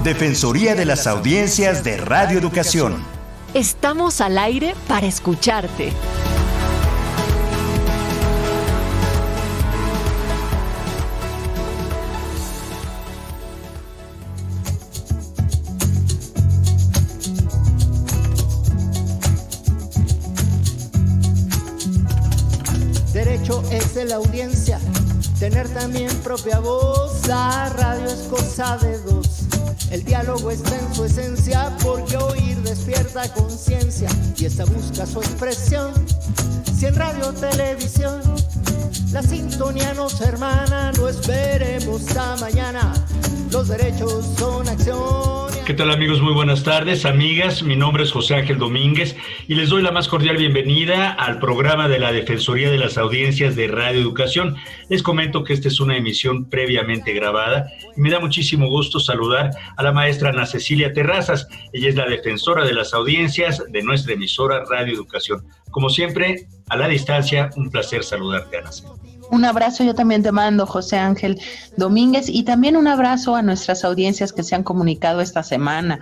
Defensoría de las Audiencias de Radio Educación. Estamos al aire para escucharte. Derecho es de la audiencia, tener también propia voz. La radio es cosa de dos. El diálogo está en su esencia, porque oír despierta conciencia y esta busca su expresión. Si en radio o televisión la sintonía nos hermana, no esperemos hasta mañana. Los derechos son acción. ¿Qué tal, amigos? Muy buenas tardes, amigas. Mi nombre es José Ángel Domínguez y les doy la más cordial bienvenida al programa de la Defensoría de las Audiencias de Radio Educación. Les comento que esta es una emisión previamente grabada y me da muchísimo gusto saludar a la maestra Ana Cecilia Terrazas. Ella es la defensora de las audiencias de nuestra emisora Radio Educación. Como siempre, a la distancia, un placer saludarte, Ana Cecilia. Un abrazo yo también te mando, José Ángel Domínguez, y también un abrazo a nuestras audiencias que se han comunicado esta semana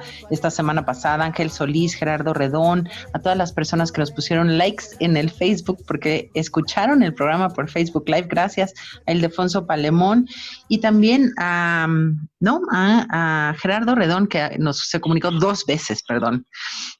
pasada, Ángel Solís, Gerardo Redón, a todas las personas que nos pusieron likes en el Facebook porque escucharon el programa por Facebook Live, gracias a Ildefonso Palemón, y también a Gerardo Redón, que se comunicó 2 veces, perdón.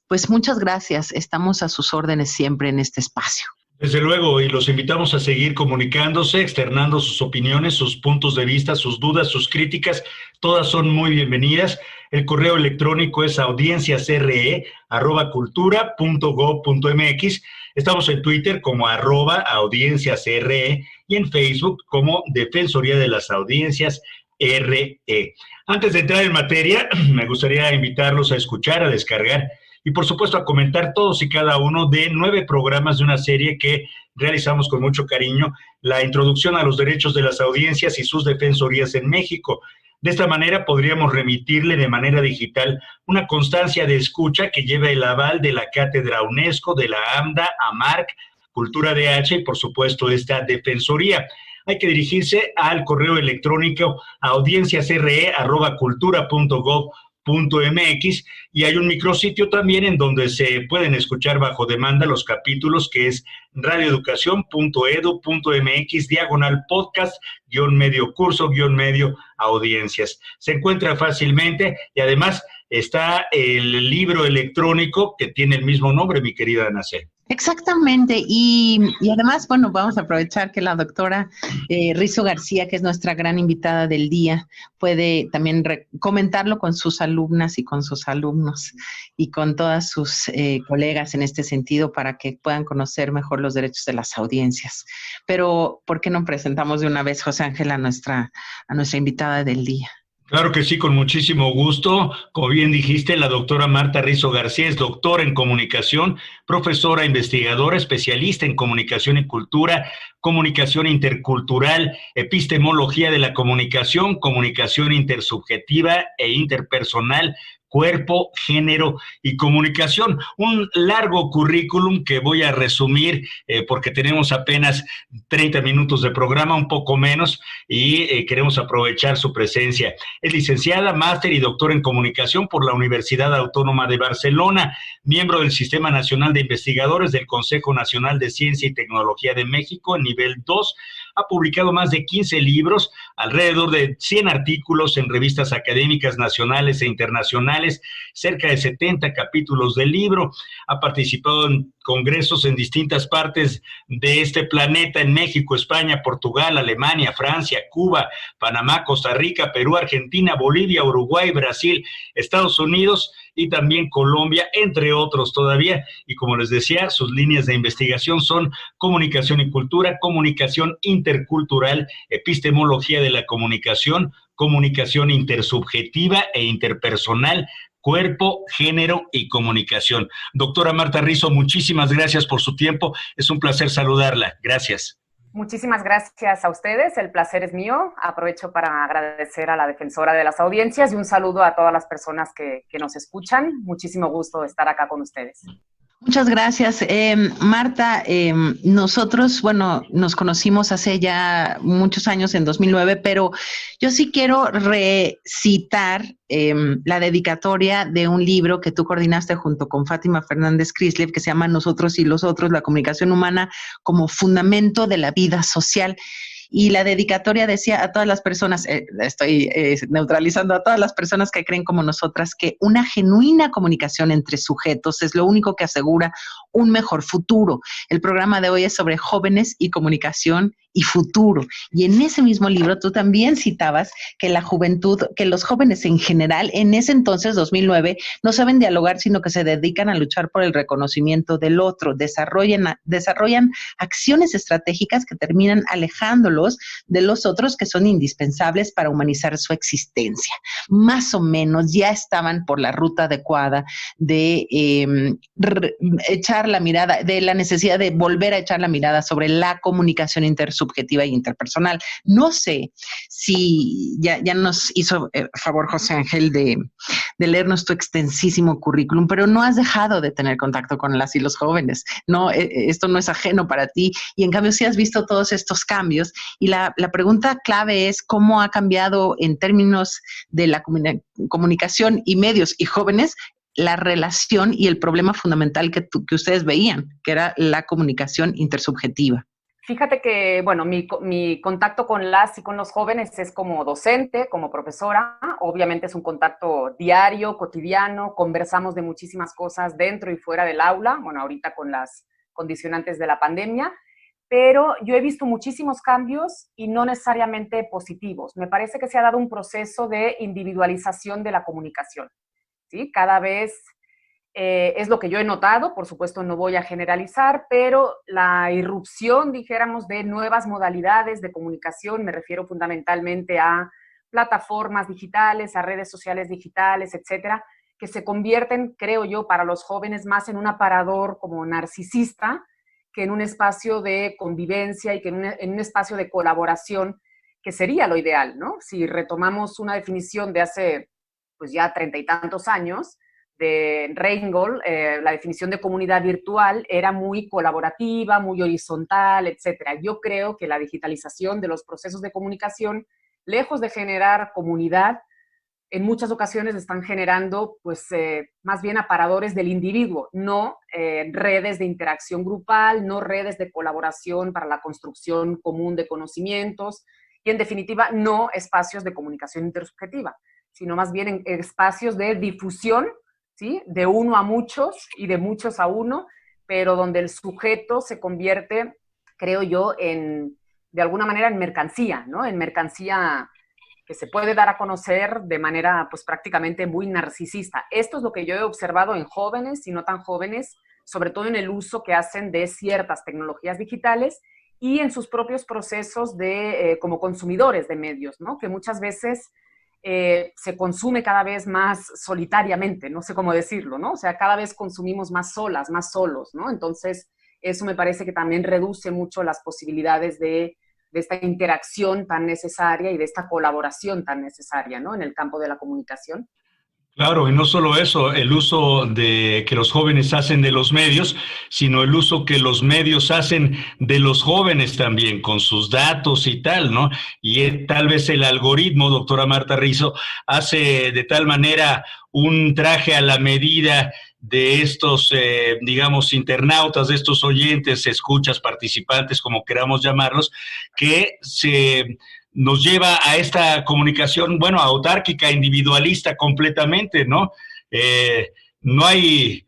Pues muchas gracias, estamos a sus órdenes siempre en este espacio. Desde luego, y los invitamos a seguir comunicándose, externando sus opiniones, sus puntos de vista, sus dudas, sus críticas, todas son muy bienvenidas. El correo electrónico es audienciasre@cultura.gov.mx. Estamos en Twitter como @audienciasre y en Facebook como Defensoría de las Audiencias RE. Antes de entrar en materia, me gustaría invitarlos a escuchar, a descargar y por supuesto a comentar todos y cada uno de 9 programas de una serie que realizamos con mucho cariño, la introducción a los derechos de las audiencias y sus defensorías en México. De esta manera podríamos remitirle de manera digital una constancia de escucha que lleva el aval de la Cátedra UNESCO, de la AMDA, AMARC, Cultura DH y por supuesto esta defensoría. Hay que dirigirse al correo electrónico audienciasre@cultura.gov.mx y hay un micrositio también en donde se pueden escuchar bajo demanda los capítulos, que es radioeducación.edu.mx/podcast _medio curso _medio audiencias. Se encuentra fácilmente y además está el libro electrónico que tiene el mismo nombre, mi querida Ana C. Exactamente, y además, bueno, vamos a aprovechar que la doctora Rizo García, que es nuestra gran invitada del día, puede también comentarlo con sus alumnas y con sus alumnos y con todas sus colegas en este sentido para que puedan conocer mejor los derechos de las audiencias. Pero, ¿por qué no presentamos de una vez, José Ángel, a nuestra invitada del día? Claro que sí, con muchísimo gusto. Como bien dijiste, la doctora Marta Rizo García es doctora en comunicación, profesora, investigadora, especialista en comunicación y cultura, comunicación intercultural, epistemología de la comunicación, comunicación intersubjetiva e interpersonal, cuerpo, género y comunicación. Un largo currículum que voy a resumir porque tenemos apenas 30 minutos de programa, un poco menos, y queremos aprovechar su presencia. Es licenciada, máster y doctora en comunicación por la Universidad Autónoma de Barcelona, miembro del Sistema Nacional de Investigadores del Consejo Nacional de Ciencia y Tecnología de México, nivel 2. Ha publicado más de 15 libros, alrededor de 100 artículos en revistas académicas nacionales e internacionales, cerca de 70 capítulos del libro. Ha participado en congresos en distintas partes de este planeta, en México, España, Portugal, Alemania, Francia, Cuba, Panamá, Costa Rica, Perú, Argentina, Bolivia, Uruguay, Brasil, Estados Unidos y también Colombia, entre otros todavía. Y como les decía, sus líneas de investigación son comunicación y cultura, comunicación intercultural, epistemología de la comunicación, comunicación intersubjetiva e interpersonal, cuerpo, género y comunicación. Doctora Marta Rizo, muchísimas gracias por su tiempo. Es un placer saludarla. Gracias. Muchísimas gracias a ustedes, el placer es mío. Aprovecho para agradecer a la defensora de las audiencias y un saludo a todas las personas que nos escuchan. Muchísimo gusto estar acá con ustedes. Muchas gracias. Marta, nosotros, bueno, nos conocimos hace ya muchos años, en 2009, pero yo sí quiero recitar la dedicatoria de un libro que tú coordinaste junto con Fátima Fernández Crislev, que se llama Nosotros y los Otros, la comunicación humana como fundamento de la vida social. Y la dedicatoria decía a todas las personas, estoy neutralizando a todas las personas que creen como nosotras, que una genuina comunicación entre sujetos es lo único que asegura un mejor futuro. El programa de hoy es sobre jóvenes y comunicación y futuro. Y en ese mismo libro tú también citabas que la juventud, que los jóvenes en general, en ese entonces, 2009, no saben dialogar, sino que se dedican a luchar por el reconocimiento del otro, desarrollan acciones estratégicas que terminan alejándolos de los otros que son indispensables para humanizar su existencia. Más o menos ya estaban por la ruta adecuada de echar la mirada, de la necesidad de volver a echar la mirada sobre la comunicación intersubjetiva e interpersonal. No sé si ya nos hizo favor José Ángel de leernos tu extensísimo currículum, pero no has dejado de tener contacto con las y los jóvenes. No, esto no es ajeno para ti, y en cambio sí has visto todos estos cambios, y la pregunta clave es cómo ha cambiado en términos de la comunicación y medios y jóvenes la relación y el problema fundamental que ustedes veían, que era la comunicación intersubjetiva. Fíjate que, bueno, mi contacto con las y con los jóvenes es como docente, como profesora. Obviamente es un contacto diario, cotidiano, conversamos de muchísimas cosas dentro y fuera del aula, bueno, ahorita con las condicionantes de la pandemia, pero yo he visto muchísimos cambios y no necesariamente positivos. Me parece que se ha dado un proceso de individualización de la comunicación, ¿sí? Cada vez es lo que yo he notado, por supuesto no voy a generalizar, pero la irrupción, dijéramos, de nuevas modalidades de comunicación, me refiero fundamentalmente a plataformas digitales, a redes sociales digitales, etcétera, que se convierten, creo yo, para los jóvenes más en un aparador como narcisista que en un espacio de convivencia y que en un espacio de colaboración, que sería lo ideal, ¿no? Si retomamos una definición de hace, pues ya 30 y tantos años, de Reingold, la definición de comunidad virtual era muy colaborativa, muy horizontal, etcétera. Yo creo que la digitalización de los procesos de comunicación, lejos de generar comunidad, en muchas ocasiones están generando, pues, más bien aparadores del individuo, no redes de interacción grupal, no redes de colaboración para la construcción común de conocimientos, y en definitiva, no espacios de comunicación intersubjetiva, sino más bien en espacios de difusión, ¿sí? De uno a muchos y de muchos a uno, pero donde el sujeto se convierte, creo yo, de alguna manera en mercancía, ¿no? En mercancía que se puede dar a conocer de manera, pues, prácticamente muy narcisista. Esto es lo que yo he observado en jóvenes y no tan jóvenes, sobre todo en el uso que hacen de ciertas tecnologías digitales y en sus propios procesos como consumidores de medios, ¿no? Que muchas veces se consume cada vez más solitariamente, no sé cómo decirlo, ¿no? O sea, cada vez consumimos más solas, más solos, ¿no? Entonces, eso me parece que también reduce mucho las posibilidades de esta interacción tan necesaria y de esta colaboración tan necesaria, ¿no? En el campo de la comunicación. Claro, y no solo eso, el uso que los jóvenes hacen de los medios, sino el uso que los medios hacen de los jóvenes también, con sus datos y tal, ¿no? Y tal vez el algoritmo, doctora Marta Rizo, hace de tal manera un traje a la medida de estos, digamos, internautas, de estos oyentes, escuchas, participantes, como queramos llamarlos, que nos lleva a esta comunicación, bueno, autárquica, individualista completamente, ¿no? No hay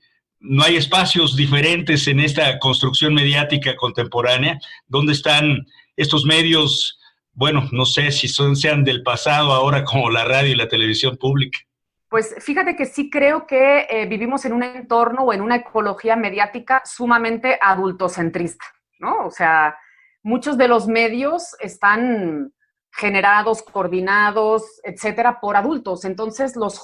espacios diferentes en esta construcción mediática contemporánea, donde están estos medios, bueno, no sé si sean del pasado ahora, como la radio y la televisión pública. Pues fíjate que sí creo que vivimos en un entorno o en una ecología mediática sumamente adultocentrista, ¿no? O sea, muchos de los medios están generados, coordinados, etcétera, por adultos. Entonces, los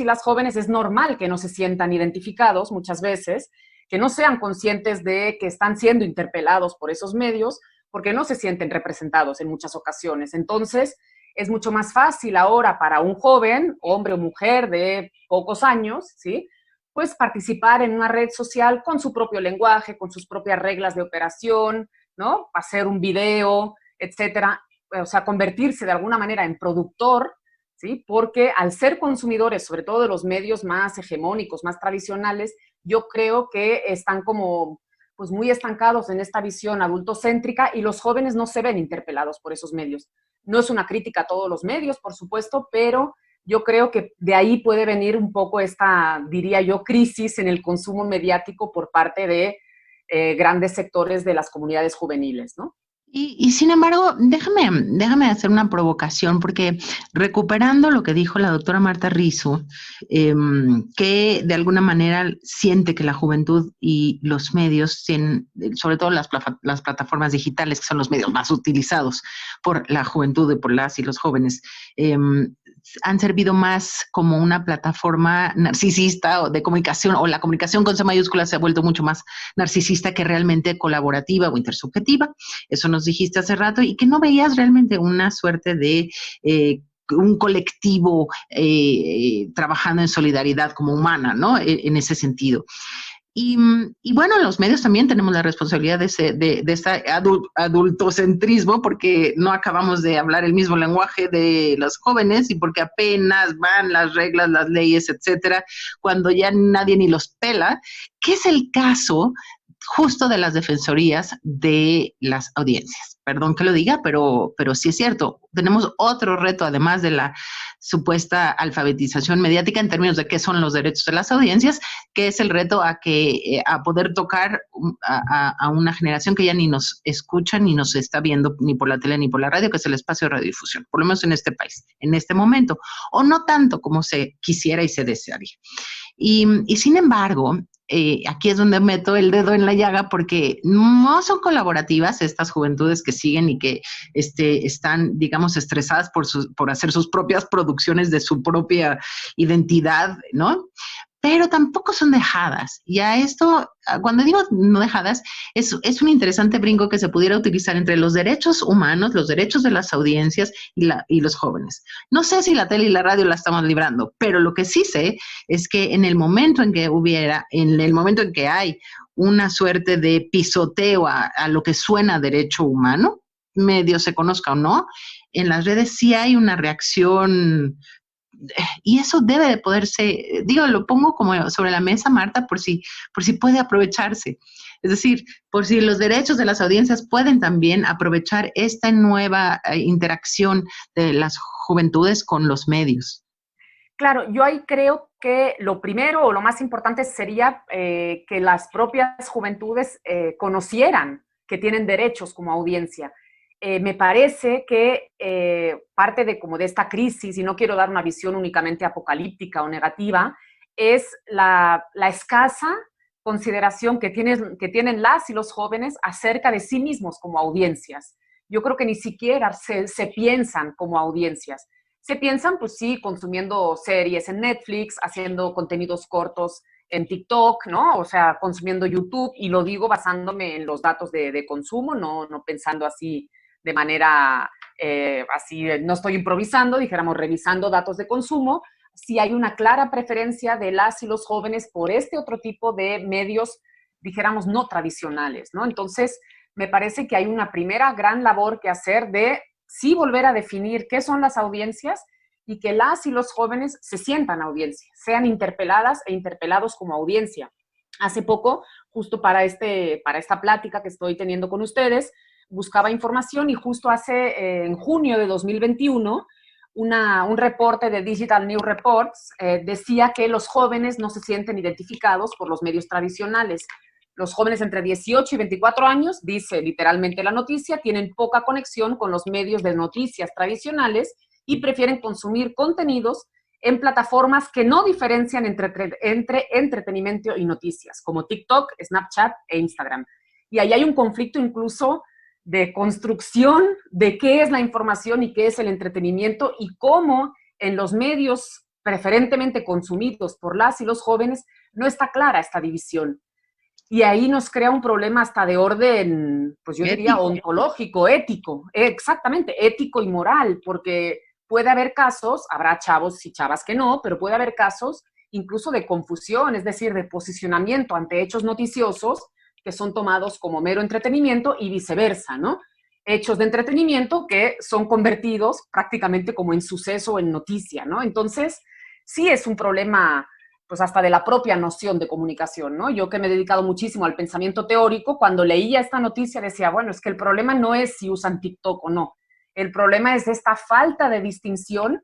y las jóvenes es normal que no se sientan identificados muchas veces, que no sean conscientes de que están siendo interpelados por esos medios, porque no se sienten representados en muchas ocasiones. Entonces, es mucho más fácil ahora para un joven, hombre o mujer de pocos años, ¿sí?, pues participar en una red social con su propio lenguaje, con sus propias reglas de operación, ¿no? Hacer un video, etcétera. O sea, convertirse de alguna manera en productor, ¿sí? Porque al ser consumidores, sobre todo de los medios más hegemónicos, más tradicionales, yo creo que están como pues muy estancados en esta visión adultocéntrica y los jóvenes no se ven interpelados por esos medios. No es una crítica a todos los medios, por supuesto, pero yo creo que de ahí puede venir un poco esta, diría yo, crisis en el consumo mediático por parte de grandes sectores de las comunidades juveniles, ¿no? Y sin embargo, déjame hacer una provocación, porque recuperando lo que dijo la doctora Marta Rizo, que de alguna manera siente que la juventud y los medios tienen, sobre todo las plataformas digitales, que son los medios más utilizados por la juventud y por las y los jóvenes, han servido más como una plataforma narcisista o de comunicación, o la comunicación con C mayúscula se ha vuelto mucho más narcisista que realmente colaborativa o intersubjetiva. Eso nos dijiste hace rato, y que no veías realmente una suerte de un colectivo trabajando en solidaridad como humana, ¿no? En ese sentido. Y bueno, los medios también tenemos la responsabilidad de este adultocentrismo, porque no acabamos de hablar el mismo lenguaje de los jóvenes y porque apenas van las reglas, las leyes, etcétera, cuando ya nadie ni los pela, que es el caso justo de las defensorías de las audiencias. Perdón que lo diga, pero sí es cierto. Tenemos otro reto, además de la supuesta alfabetización mediática en términos de qué son los derechos de las audiencias, que es el reto a poder tocar a una generación que ya ni nos escucha ni nos está viendo ni por la tele ni por la radio, que es el espacio de radiodifusión, por lo menos en este país, en este momento, o no tanto como se quisiera y se desearía. Y sin embargo, aquí es donde meto el dedo en la llaga, porque no son colaborativas estas juventudes que siguen y que están, digamos, estresadas por hacer sus propias producciones de su propia identidad, ¿no? Pero tampoco son dejadas. Y a esto, cuando digo no dejadas, es un interesante brinco que se pudiera utilizar entre los derechos humanos, los derechos de las audiencias y los jóvenes. No sé si la tele y la radio la estamos librando, pero lo que sí sé es que en el momento en que hay una suerte de pisoteo a lo que suena derecho humano, medio se conozca o no, en las redes sí hay una reacción. Y eso debe de poderse, lo pongo como sobre la mesa, Marta, por si puede aprovecharse. Es decir, por si los derechos de las audiencias pueden también aprovechar esta nueva interacción de las juventudes con los medios. Claro, yo ahí creo que lo primero o lo más importante sería que las propias juventudes conocieran que tienen derechos como audiencia. Me parece que parte de esta crisis, y no quiero dar una visión únicamente apocalíptica o negativa, es la escasa consideración que tienen las y los jóvenes acerca de sí mismos como audiencias. Yo creo que ni siquiera se piensan como audiencias. Se piensan, pues sí, consumiendo series en Netflix, haciendo contenidos cortos en TikTok, ¿no? O sea, consumiendo YouTube, y lo digo basándome en los datos de consumo, no pensando así de manera, no estoy improvisando, dijéramos, revisando datos de consumo. Sí hay una clara preferencia de las y los jóvenes por este otro tipo de medios, dijéramos, no tradicionales, ¿no? Entonces, me parece que hay una primera gran labor que hacer de sí volver a definir qué son las audiencias y que las y los jóvenes se sientan audiencia, sean interpeladas e interpelados como audiencia. Hace poco, justo para esta plática que estoy teniendo con ustedes, buscaba información y justo en junio de 2021, un reporte de Digital News Reports decía que los jóvenes no se sienten identificados por los medios tradicionales. Los jóvenes entre 18 y 24 años, dice literalmente la noticia, tienen poca conexión con los medios de noticias tradicionales y prefieren consumir contenidos en plataformas que no diferencian entre entretenimiento y noticias, como TikTok, Snapchat e Instagram. Y ahí hay un conflicto incluso de construcción de qué es la información y qué es el entretenimiento, y cómo en los medios preferentemente consumidos por las y los jóvenes no está clara esta división. Y ahí nos crea un problema hasta de orden, pues yo diría ontológico, ético, exactamente, ético y moral, porque puede haber casos, habrá chavos y chavas que no, pero puede haber casos incluso de confusión, es decir, de posicionamiento ante hechos noticiosos que son tomados como mero entretenimiento y viceversa, ¿no? Hechos de entretenimiento que son convertidos prácticamente como en suceso o en noticia, ¿no? Entonces, sí es un problema, pues hasta de la propia noción de comunicación, ¿no? Yo que me he dedicado muchísimo al pensamiento teórico, cuando leía esta noticia decía, bueno, es que el problema no es si usan TikTok o no, el problema es esta falta de distinción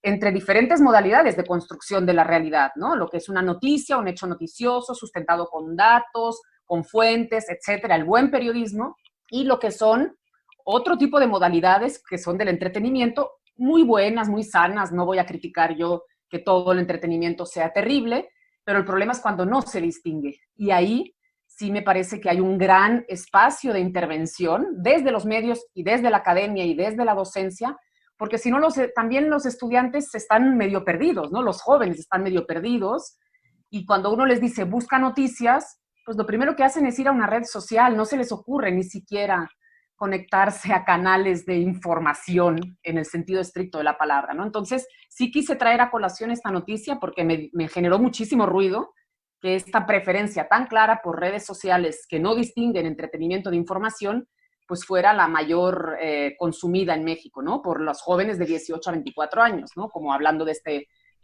entre diferentes modalidades de construcción de la realidad, ¿no? Lo que es una noticia, un hecho noticioso, sustentado con datos, con fuentes, etcétera, el buen periodismo, y lo que son otro tipo de modalidades que son del entretenimiento, muy buenas, muy sanas. No voy a criticar yo que todo el entretenimiento sea terrible, pero el problema es cuando no se distingue. Y ahí sí me parece que hay un gran espacio de intervención desde los medios y desde la academia y desde la docencia, porque si no, también los estudiantes están medio perdidos, ¿no? Los jóvenes están medio perdidos, y cuando uno les dice, busca noticias, pues lo primero que hacen es ir a una red social, no se les ocurre ni siquiera conectarse a canales de información en el sentido estricto de la palabra, ¿no? Entonces, sí quise traer a colación esta noticia porque me generó muchísimo ruido que esta preferencia tan clara por redes sociales que no distinguen entretenimiento de información, pues fuera la mayor consumida en México, ¿no? Por los jóvenes de 18 a 24 años, ¿no? Como hablando de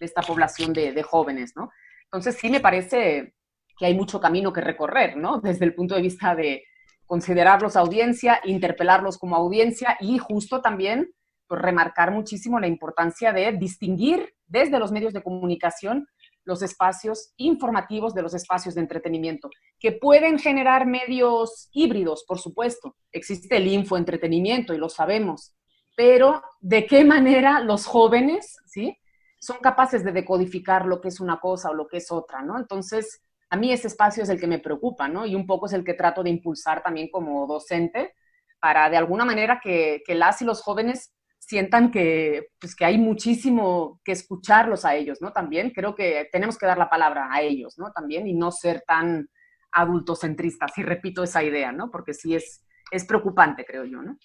esta población de jóvenes, ¿no? Entonces, sí me parece que hay mucho camino que recorrer, ¿no? Desde el punto de vista de considerarlos audiencia, interpelarlos como audiencia y justo también pues, remarcar muchísimo la importancia de distinguir desde los medios de comunicación los espacios informativos de los espacios de entretenimiento, que pueden generar medios híbridos, por supuesto. Existe el infoentretenimiento y lo sabemos, pero ¿de qué manera los jóvenes, ¿sí?, son capaces de decodificar lo que es una cosa o lo que es otra, ¿no? Entonces, a mí ese espacio es el que me preocupa, ¿no? Y un poco es el que trato de impulsar también como docente para de alguna manera que las y los jóvenes sientan que, pues, que hay muchísimo que escucharlos a ellos, ¿no? También creo que tenemos que dar la palabra a ellos, ¿no? También, y no ser tan adultocentristas, y repito esa idea, ¿no? Porque sí es preocupante, creo yo, ¿no?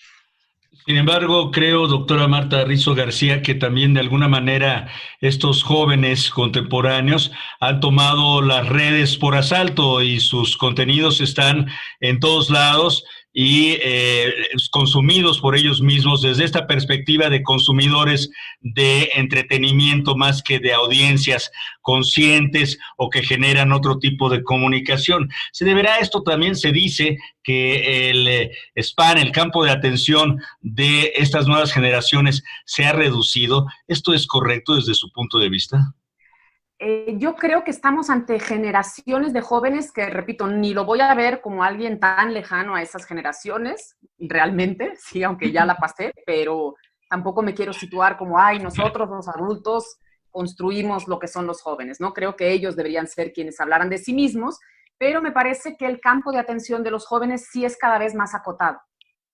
Sin embargo, creo, doctora Marta Rizo García, que también de alguna manera estos jóvenes contemporáneos han tomado las redes por asalto y sus contenidos están en todos lados y consumidos por ellos mismos desde esta perspectiva de consumidores de entretenimiento más que de audiencias conscientes o que generan otro tipo de comunicación. ¿Se deberá esto también, se dice, que el span, el campo de atención de estas nuevas generaciones se ha reducido? ¿Esto es correcto desde su punto de vista? Yo creo que estamos ante generaciones de jóvenes que, repito, ni lo voy a ver como alguien tan lejano a esas generaciones, realmente, sí, aunque ya la pasé, pero tampoco me quiero situar como, ay, nosotros los adultos construimos lo que son los jóvenes, ¿no? Creo que ellos deberían ser quienes hablaran de sí mismos, pero me parece que el campo de atención de los jóvenes sí es cada vez más acotado,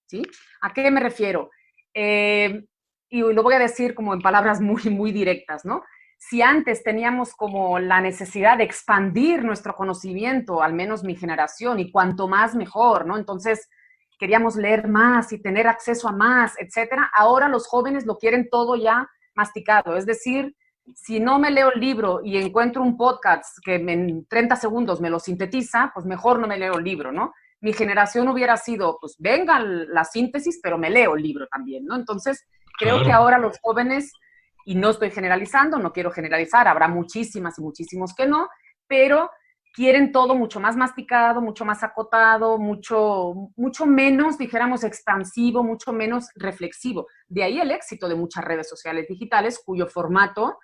¿sí? ¿A qué me refiero? Y lo voy a decir como en palabras muy, muy directas, ¿no? Si antes teníamos como la necesidad de expandir nuestro conocimiento, al menos mi generación, y cuanto más mejor, ¿no? Entonces queríamos leer más y tener acceso a más, etcétera. Ahora los jóvenes lo quieren todo ya masticado. Es decir, si no me leo el libro y encuentro un podcast que en 30 segundos me lo sintetiza, pues mejor no me leo el libro, ¿no? Mi generación hubiera sido, pues venga la síntesis, pero me leo el libro también, ¿no? Entonces creo que ahora los jóvenes, y no estoy generalizando, no quiero generalizar, habrá muchísimas y muchísimos que no, pero quieren todo mucho más masticado, mucho más acotado, mucho menos, dijéramos, expansivo, mucho menos reflexivo. De ahí el éxito de muchas redes sociales digitales, cuyo formato,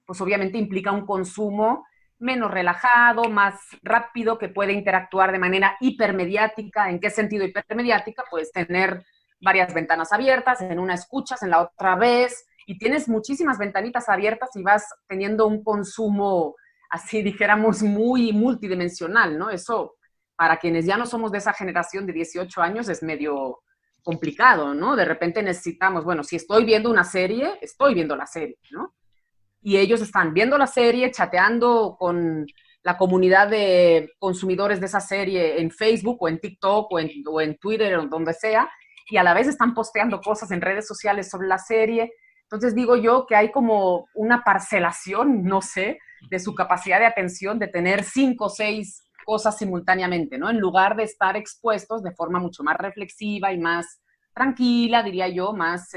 pues obviamente implica un consumo menos relajado, más rápido, que puede interactuar de manera hipermediática. ¿En qué sentido hipermediática? Puedes tener varias ventanas abiertas, en una escuchas, en la otra ves, y tienes muchísimas ventanitas abiertas y vas teniendo un consumo, así dijéramos, muy multidimensional, ¿no? Eso, para quienes ya no somos de esa generación de 18 años, es medio complicado, ¿no? De repente necesitamos, bueno, si estoy viendo una serie, estoy viendo la serie, ¿no? Y ellos están viendo la serie, chateando con la comunidad de consumidores de esa serie en Facebook o en TikTok o en Twitter o donde sea, y a la vez están posteando cosas en redes sociales sobre la serie. Entonces digo yo que hay como una parcelación, no sé, de su capacidad de atención de tener 5 o 6 cosas simultáneamente, ¿no? En lugar de estar expuestos de forma mucho más reflexiva y más tranquila, diría yo, más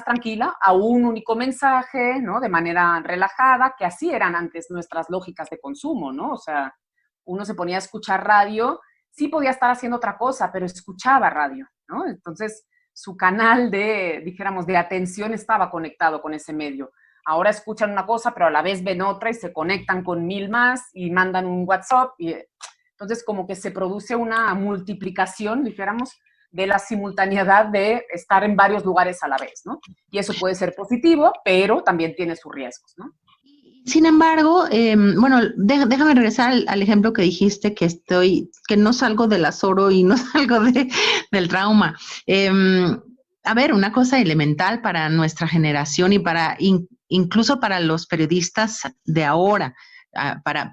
tranquila, a un único mensaje, ¿no? De manera relajada, que así eran antes nuestras lógicas de consumo, ¿no? O sea, uno se ponía a escuchar radio, sí podía estar haciendo otra cosa, pero escuchaba radio, ¿no? Entonces, su canal dijéramos, de atención estaba conectado con ese medio. Ahora escuchan una cosa, pero a la vez ven otra y se conectan con 1000 más y mandan un WhatsApp. Entonces, como que se produce una multiplicación, dijéramos, de la simultaneidad de estar en varios lugares a la vez, ¿no? Y eso puede ser positivo, pero también tiene sus riesgos, ¿no? Sin embargo, bueno, déjame regresar al ejemplo que dijiste, que no salgo del azoro y no salgo del trauma. A ver, una cosa elemental para nuestra generación y incluso para los periodistas de ahora,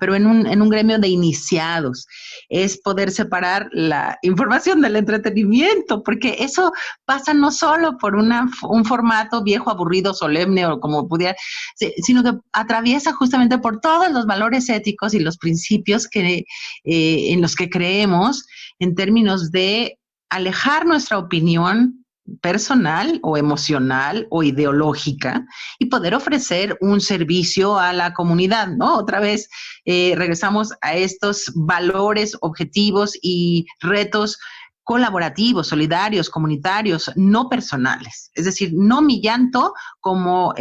pero en un gremio de iniciados, es poder separar la información del entretenimiento, porque eso pasa no solo por un formato viejo, aburrido, solemne o como pudiera, sino que atraviesa justamente por todos los valores éticos y los principios en los que creemos en términos de alejar nuestra opinión personal o emocional o ideológica y poder ofrecer un servicio a la comunidad, ¿no? Otra vez regresamos a estos valores, objetivos y retos colaborativos, solidarios, comunitarios, no personales. Es decir, no mi llanto como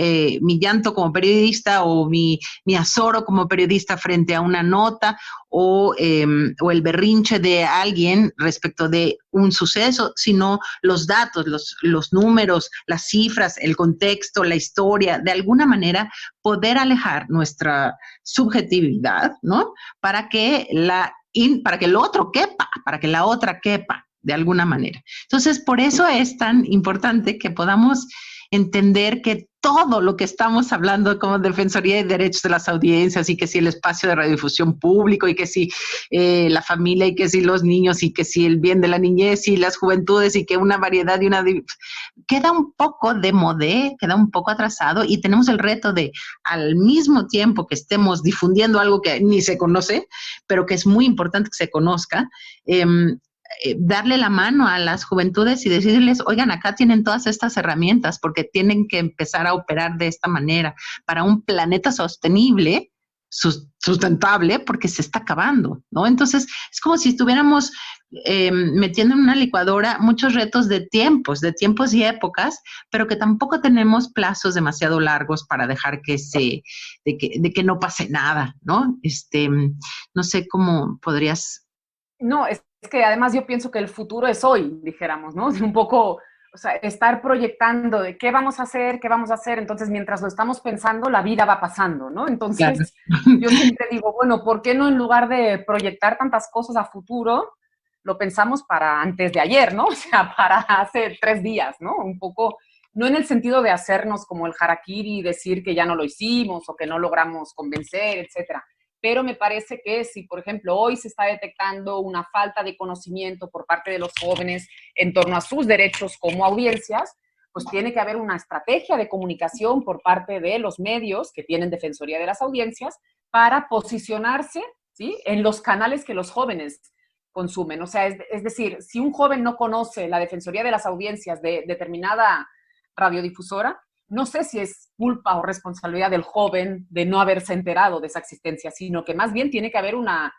periodista o mi azoro como periodista frente a una nota o el berrinche de alguien respecto de un suceso, sino los datos, los números, las cifras, el contexto, la historia, de alguna manera poder alejar nuestra subjetividad, ¿no? Para que el otro quepa, para que la otra quepa, de alguna manera. Entonces, por eso es tan importante que podamos entender que todo lo que estamos hablando como Defensoría de Derechos de las Audiencias y que si el espacio de radiodifusión público y que si la familia y que si los niños y que si el bien de la niñez y las juventudes y que una variedad queda un poco de modé, queda un poco atrasado y tenemos el reto de al mismo tiempo que estemos difundiendo algo que ni se conoce, pero que es muy importante que se conozca, darle la mano a las juventudes y decirles, oigan, acá tienen todas estas herramientas porque tienen que empezar a operar de esta manera para un planeta sostenible, sustentable, porque se está acabando, ¿no? Entonces, es como si estuviéramos metiendo en una licuadora muchos retos de tiempos y épocas, pero que tampoco tenemos plazos demasiado largos para dejar de que no pase nada, ¿no? No sé cómo podrías... No, es que además yo pienso que el futuro es hoy, dijéramos, ¿no? Un poco, o sea, estar proyectando de qué vamos a hacer, entonces mientras lo estamos pensando, la vida va pasando, ¿no? Entonces, claro. Yo siempre digo, bueno, ¿por qué no en lugar de proyectar tantas cosas a futuro, lo pensamos para antes de ayer, ¿no? O sea, para hace 3 días, ¿no? Un poco, no en el sentido de hacernos como el harakiri y decir que ya no lo hicimos o que no logramos convencer, etcétera. Pero me parece que si, por ejemplo, hoy se está detectando una falta de conocimiento por parte de los jóvenes en torno a sus derechos como audiencias, pues tiene que haber una estrategia de comunicación por parte de los medios que tienen Defensoría de las Audiencias para posicionarse, ¿sí?, en los canales que los jóvenes consumen. O sea, es decir, si un joven no conoce la Defensoría de las Audiencias de determinada radiodifusora, no sé si es culpa o responsabilidad del joven de no haberse enterado de esa existencia, sino que más bien tiene que haber una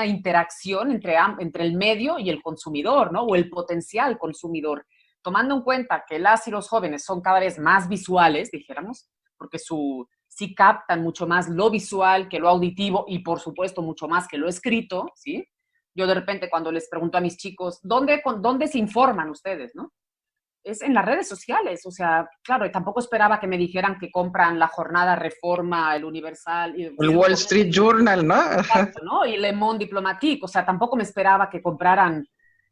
interacción entre el medio y el consumidor, ¿no? O el potencial consumidor, tomando en cuenta que las y los jóvenes son cada vez más visuales, dijéramos, porque sí captan mucho más lo visual que lo auditivo y, por supuesto, mucho más que lo escrito, ¿sí? Yo de repente cuando les pregunto a mis chicos, ¿dónde se informan ustedes, no? Es en las redes sociales, o sea, claro, y tampoco esperaba que me dijeran que compran La Jornada, Reforma, El Universal. El Wall Street Journal, ¿no? Exacto, ¿no? Y Le Monde Diplomatique, o sea, tampoco me esperaba que compraran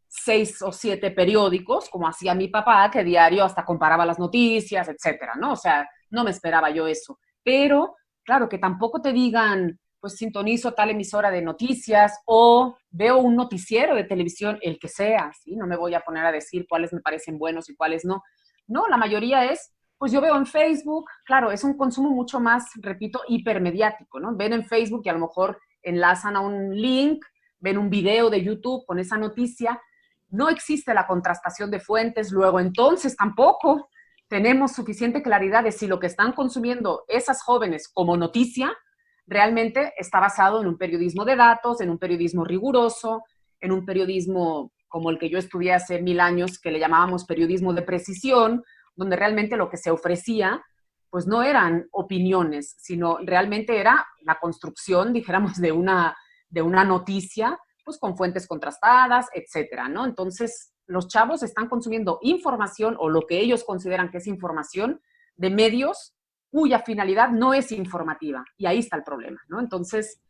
6 o 7 periódicos, como hacía mi papá, que diario hasta comparaba las noticias, etcétera, ¿no? O sea, no me esperaba yo eso. Pero, claro, que tampoco te digan, pues sintonizo tal emisora de noticias o veo un noticiero de televisión, el que sea, ¿sí? No me voy a poner a decir cuáles me parecen buenos y cuáles no. No, la mayoría es pues yo veo en Facebook, claro, es un consumo mucho más, repito, hipermediático, ¿no? Ven en Facebook y a lo mejor enlazan a un link, ven un video de YouTube con esa noticia, no existe la contrastación de fuentes, luego entonces tampoco tenemos suficiente claridad de si lo que están consumiendo esas jóvenes como noticia realmente está basado en un periodismo de datos, en un periodismo riguroso, en un periodismo como el que yo estudié hace 1000 años, que le llamábamos periodismo de precisión, donde realmente lo que se ofrecía, pues no eran opiniones, sino realmente era la construcción, dijéramos, de una noticia, pues con fuentes contrastadas, etcétera, ¿no? Entonces, los chavos están consumiendo información, o lo que ellos consideran que es información, de medios cuya finalidad no es informativa, y ahí está el problema, ¿no? Entonces,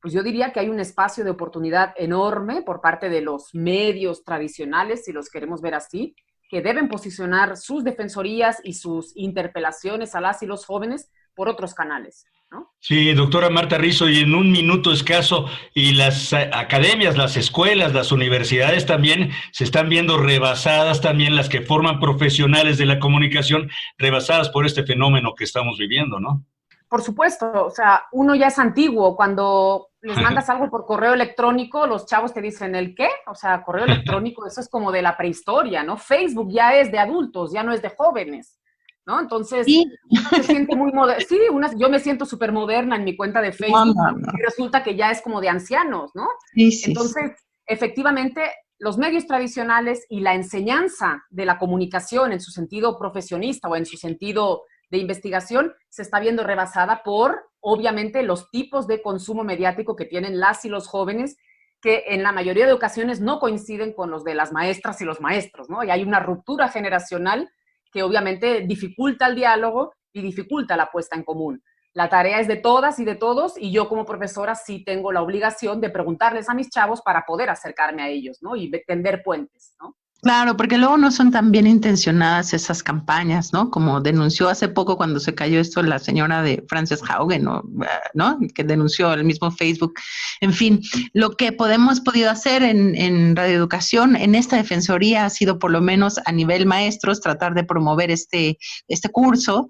pues yo diría que hay un espacio de oportunidad enorme por parte de los medios tradicionales, si los queremos ver así, que deben posicionar sus defensorías y sus interpelaciones a las y los jóvenes por otros canales, ¿no? Sí, doctora Marta Rizo, y en un minuto escaso, y las academias, las escuelas, las universidades también se están viendo rebasadas, también las que forman profesionales de la comunicación, rebasadas por este fenómeno que estamos viviendo, ¿no? Por supuesto, o sea, uno ya es antiguo, cuando les mandas algo por correo electrónico, los chavos te dicen, ¿el qué? O sea, correo electrónico, eso es como de la prehistoria, ¿no? Facebook ya es de adultos, ya no es de jóvenes, ¿no? Entonces, Sí. uno se siente muy moderna. Sí, yo me siento súper moderna en mi cuenta de Facebook, No. y resulta que ya es como de ancianos, ¿no? Sí. Entonces, efectivamente, los medios tradicionales y la enseñanza de la comunicación en su sentido profesionista o en su sentido de investigación se está viendo rebasada por, obviamente, los tipos de consumo mediático que tienen las y los jóvenes, que en la mayoría de ocasiones no coinciden con los de las maestras y los maestros, ¿no? Y hay una ruptura generacional que obviamente dificulta el diálogo y dificulta la puesta en común. La tarea es de todas y de todos, y yo como profesora sí tengo la obligación de preguntarles a mis chavos para poder acercarme a ellos, ¿no? Y tender puentes, ¿no? Claro, porque luego no son tan bien intencionadas esas campañas, ¿no? Como denunció hace poco cuando se cayó esto la señora de Frances Haugen, ¿no? Que denunció el mismo Facebook. En fin, lo que hemos podido hacer en Radio Educación, en esta defensoría, ha sido por lo menos a nivel maestros tratar de promover este curso,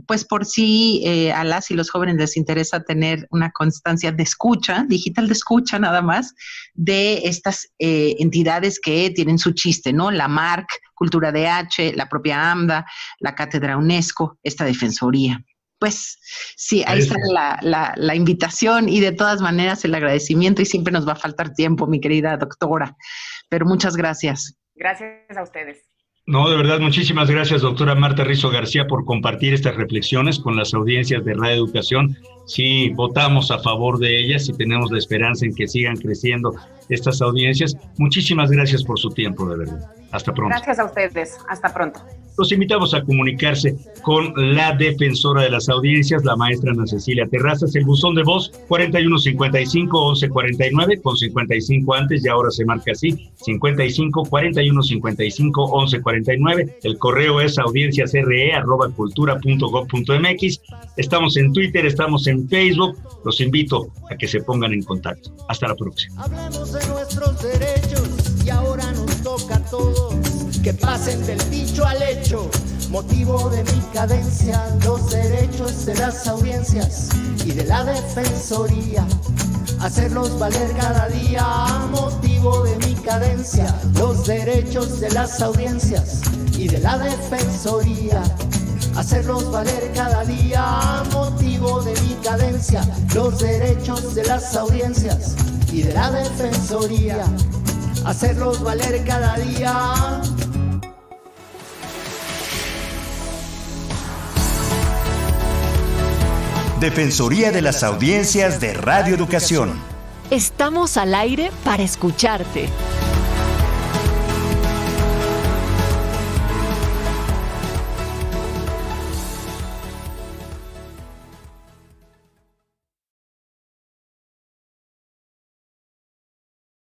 pues por si a las y los jóvenes les interesa tener una constancia de escucha, digital de escucha nada más, de estas entidades que tienen su chiste, ¿no? La MARC, Cultura DH, la propia AMDA, la Cátedra UNESCO, esta defensoría. Pues sí, ahí está la invitación, y de todas maneras el agradecimiento, y siempre nos va a faltar tiempo, mi querida doctora, pero muchas gracias. Gracias a ustedes. No, de verdad, muchísimas gracias, doctora Marta Rizo García, por compartir estas reflexiones con las audiencias de Radio Educación. Sí, votamos a favor de ellas y tenemos la esperanza en que sigan creciendo estas audiencias. Muchísimas gracias por su tiempo, de verdad. Hasta pronto. Gracias a ustedes. Hasta pronto. Los invitamos a comunicarse con la defensora de las audiencias, la maestra Ana Cecilia Terrazas. El buzón de voz 4155-1149, con 55 antes, y ahora se marca así, 55-4155-1149. El correo es audienciasre@cultura.gov.mx. Estamos en Twitter, estamos en Facebook. Los invito a que se pongan en contacto. Hasta la próxima. Hablemos de nuestros derechos y ahora nos toca a todos que pasen del dicho al hecho. Motivo de mi cadencia, los derechos de las audiencias y de la defensoría, hacerlos valer cada día. Motivo de mi cadencia, los derechos de las audiencias y de la defensoría, hacerlos valer cada día. Motivo de mi cadencia, los derechos de las audiencias y de la defensoría, hacerlos valer cada día. Defensoría de las Audiencias de Radio Educación. Estamos al aire para escucharte.